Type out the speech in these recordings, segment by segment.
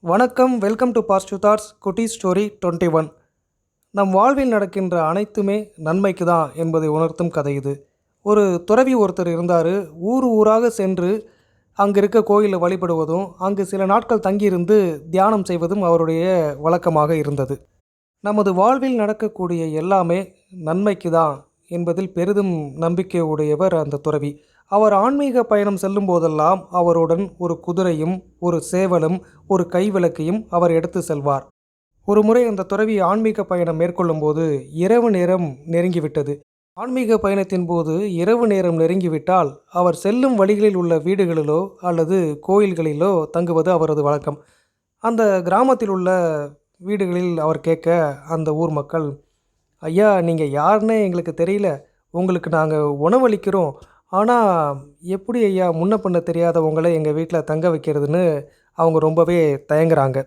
வணக்கம், welcome to positive thoughts குட்டி story 21. நம் வாழ்வில் நடக்கின்ற அனைத்துமே நன்மைக்கு தான் என்பதை உணர்த்தும் கதை இது. ஒரு துறவி ஒருத்தர் இருந்தார். ஊர் ஊராக சென்று அங்கே இருக்க கோயிலில் வழிபடுவதும் அங்கு சில நாட்கள் தங்கியிருந்து தியானம் செய்வதும் அவருடைய வழக்கமாக இருந்தது. நமது வாழ்வில் நடக்கக்கூடிய எல்லாமே நன்மைக்கு தான் என்பதில் பெரிதும் நம்பிக்கை உடையவர் அந்த துறவி. அவர் ஆன்மீக பயணம் செல்லும் போதெல்லாம் அவருடன் ஒரு குதிரையும் ஒரு சேவலும் ஒரு கைவிளக்கையும் அவர் எடுத்து செல்வார். ஒரு முறை அந்த துறவி ஆன்மீக பயணம் மேற்கொள்ளும்போது இரவு நேரம் நெருங்கிவிட்டது. ஆன்மீக பயணத்தின் போது இரவு நேரம் நெருங்கிவிட்டால் அவர் செல்லும் வழிகளில் உள்ள வீடுகளிலோ அல்லது கோயில்களிலோ தங்குவது அவரது வழக்கம். அந்த கிராமத்தில் உள்ள வீடுகளில் அவர் கேட்க, அந்த ஊர் மக்கள், ஐயா, நீங்கள் யாருன்னே எங்களுக்கு தெரியல, உங்களுக்கு நாங்கள் உணவளிக்கிறோம், ஆனால் எப்படி ஐயா முன்ன பின்ன தெரியாதவங்களை எங்கள் வீட்டில் தங்க வைக்கிறதுன்னு அவங்க ரொம்பவே தயங்குறாங்க.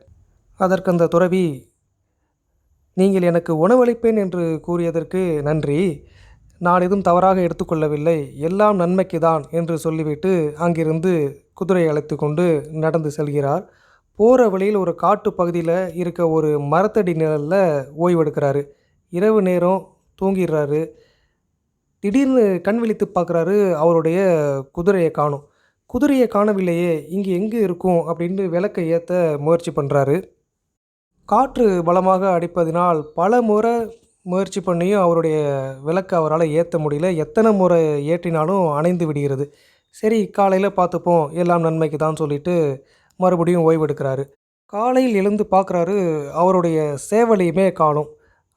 அதற்கு அந்த துறவி, நீங்கள் எனக்கு உணவளிப்பேன் என்று கூறியதற்கு நன்றி, நான் எதுவும் தவறாக எடுத்துக்கொள்ளவில்லை, எல்லாம் நன்மைக்கு தான் என்று சொல்லிவிட்டு அங்கிருந்து குதிரை அழைத்து கொண்டு நடந்து செல்கிறார். போகிற வழியில் ஒரு காட்டு பகுதியில் இருக்க ஒரு மரத்தடி நிழலில் ஓய்வெடுக்கிறாரு. இரவு நேரம் தூங்கிடுறாரு. திடீர்னு கண் விழித்து பார்க்குறாரு, அவருடைய குதிரையை காணும். குதிரையை காணவில்லையே, இங்கே எங்கே இருக்கும் அப்படின்னு விளக்கை ஏற்ற முயற்சி பண்ணுறாரு. காற்று பலமாக அடிப்பதினால் பல முறை முயற்சி பண்ணியும் அவருடைய விளக்கை அவரால் ஏற்ற முடியல. எத்தனை முறை ஏற்றினாலும் அணைந்து விடுகிறது. சரி, காலையில் பார்த்துப்போம், எல்லாம் நன்மைக்கு தான் சொல்லிட்டு மறுபடியும் ஓய்வெடுக்கிறாரு. காலையில் எழுந்து பார்க்குறாரு, அவருடைய சேவலையுமே காணும்.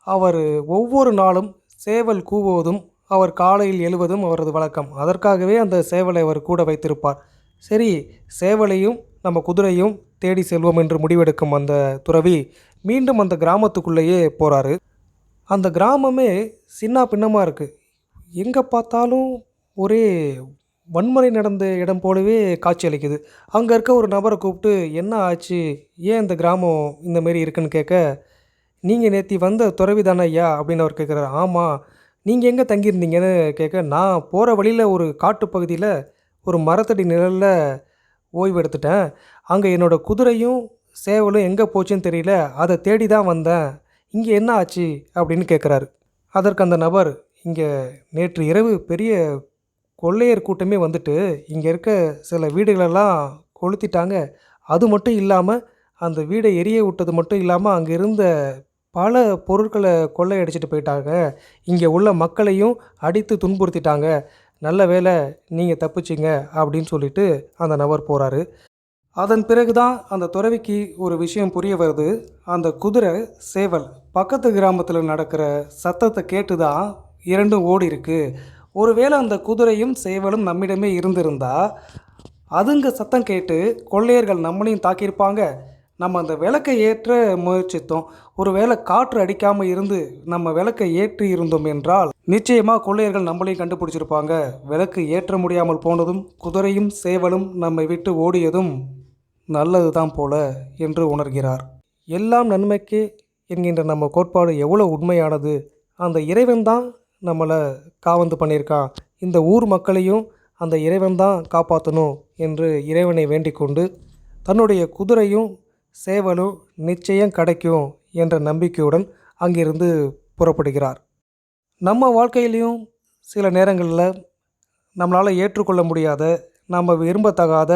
அவர் ஒவ்வொரு நாளும் சேவல் கூவுவதும் அவர் காலையில் எழுவதும் அவரது வழக்கம். அதற்காகவே அந்த சேவலை அவர் கூட வைத்திருப்பார். சரி, சேவலையும் நம்ம குதிரையும் தேடி செல்வோம் என்று முடிவெடுக்கும் அந்த துறவி மீண்டும் அந்த கிராமத்துக்குள்ளேயே போகிறாரு. அந்த கிராமமே சின்ன பின்னமாக இருக்குது. எங்கே பார்த்தாலும் ஒரே வன்முறை நடந்த இடம் போலவே காட்சியளிக்குது. அங்கே இருக்க ஒரு நபரை கூப்பிட்டு, என்ன ஆச்சு, ஏன் இந்த கிராமம் இந்த மாரி இருக்குன்னு கேட்க, நீங்கள் நேற்று வந்த துறவி தானே ஐயா அப்படின்னு அவர் கேட்குறாரு. ஆமாம், நீங்கள் எங்கே தங்கியிருந்தீங்கன்னு கேட்க, நான் போகிற வழியில் ஒரு காட்டுப்பகுதியில் ஒரு மரத்தடி நிழலில் ஓய்வு எடுத்துட்டேன். அங்கே என்னோடய குதிரையும் சேவலும் எங்கே போச்சுன்னு தெரியல, அதை தேடி தான் வந்தேன். இங்கே என்ன ஆச்சு அப்படின்னு கேட்குறாரு. அதற்கு அந்த நபர், இங்கே நேற்று இரவு பெரிய கொள்ளையர் கூட்டமே வந்துட்டு இங்கே இருக்க சில வீடுகளெல்லாம் கொளுத்திட்டாங்க. அது மட்டும் இல்லாமல் அந்த வீடை எரிய விட்டது மட்டும் இல்லாமல் அங்கே இருந்த பல பொருட்களை கொள்ளையடிச்சிட்டு போயிட்டாங்க. இங்கே உள்ள மக்களையும் அடித்து துன்புறுத்திட்டாங்க. நல்ல வேளை நீங்கள் தப்பிச்சிங்க அப்படின்னு சொல்லிட்டு அந்த நபர் போகிறாரு. அதன் பிறகு தான் அந்த துறவிக்கு ஒரு விஷயம் புரிய வருது. அந்த குதிரை சேவல் பக்கத்து கிராமத்தில் நடக்கிற சத்தத்தை கேட்டு தான் இரண்டும் ஓடி இருக்கு. ஒருவேளை அந்த குதிரையும் சேவலும் நம்மிடமே இருந்திருந்தா அதுங்க சத்தம் கேட்டு கொள்ளையர்கள் நம்மளையும் தாக்கியிருப்பாங்க. நம்ம அந்த விளக்கை ஏற்ற முயற்சித்தோம். ஒருவேளை காற்று அடிக்காமல் இருந்து நம்ம விளக்கை ஏற்றி இருந்தோம் என்றால் நிச்சயமாக கொள்ளையர்கள் நம்மளையும் கண்டுபிடிச்சிருப்பாங்க. விளக்கு ஏற்ற முடியாமல் போனதும் குதிரையும் சேவலும் நம்மை விட்டு ஓடியதும் நல்லது தான் போல என்று உணர்கிறார். எல்லாம் நன்மைக்கு என்கின்ற நம்ம கோட்பாடு எவ்வளோ உண்மையானது. அந்த இறைவன் தான் நம்மளை காவந்து பண்ணியிருக்கான். இந்த ஊர் மக்களையும் அந்த இறைவன் தான் காப்பாற்றணும் என்று இறைவனை வேண்டிக் கொண்டு தன்னுடைய குதிரையும் சேவலும் நிச்சயம் கிடைக்கும் என்ற நம்பிக்கையுடன் அங்கிருந்து புறப்படுகிறார். நம்ம வாழ்க்கையிலையும் சில நேரங்களில் நம்மளால் ஏற்றுக்கொள்ள முடியாத, நம்ம விரும்பத்தகாத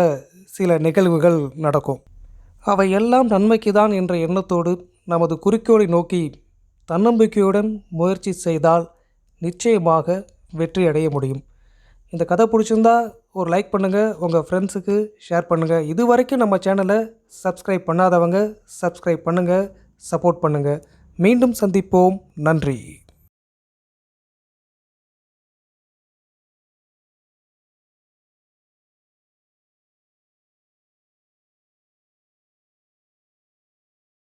சில நிகழ்வுகள் நடக்கும். அவை எல்லாம் நன்மைக்கு தான் என்ற எண்ணத்தோடு நமது குறிக்கோளை நோக்கி தன்னம்பிக்கையுடன் முயற்சி செய்தால் நிச்சயமாக வெற்றி அடைய முடியும். இந்த கதை பிடிச்சிருந்தா ஒரு லைக் பண்ணுங்கள், உங்கள் ஃப்ரெண்ட்ஸுக்கு ஷேர் பண்ணுங்கள். இது வரைக்கும் நம்ம சேனலை சப்ஸ்கிரைப் பண்ணாதவங்க சப்ஸ்கிரைப் பண்ணுங்கள், சப்போர்ட் பண்ணுங்கள். மீண்டும் சந்திப்போம். நன்றி.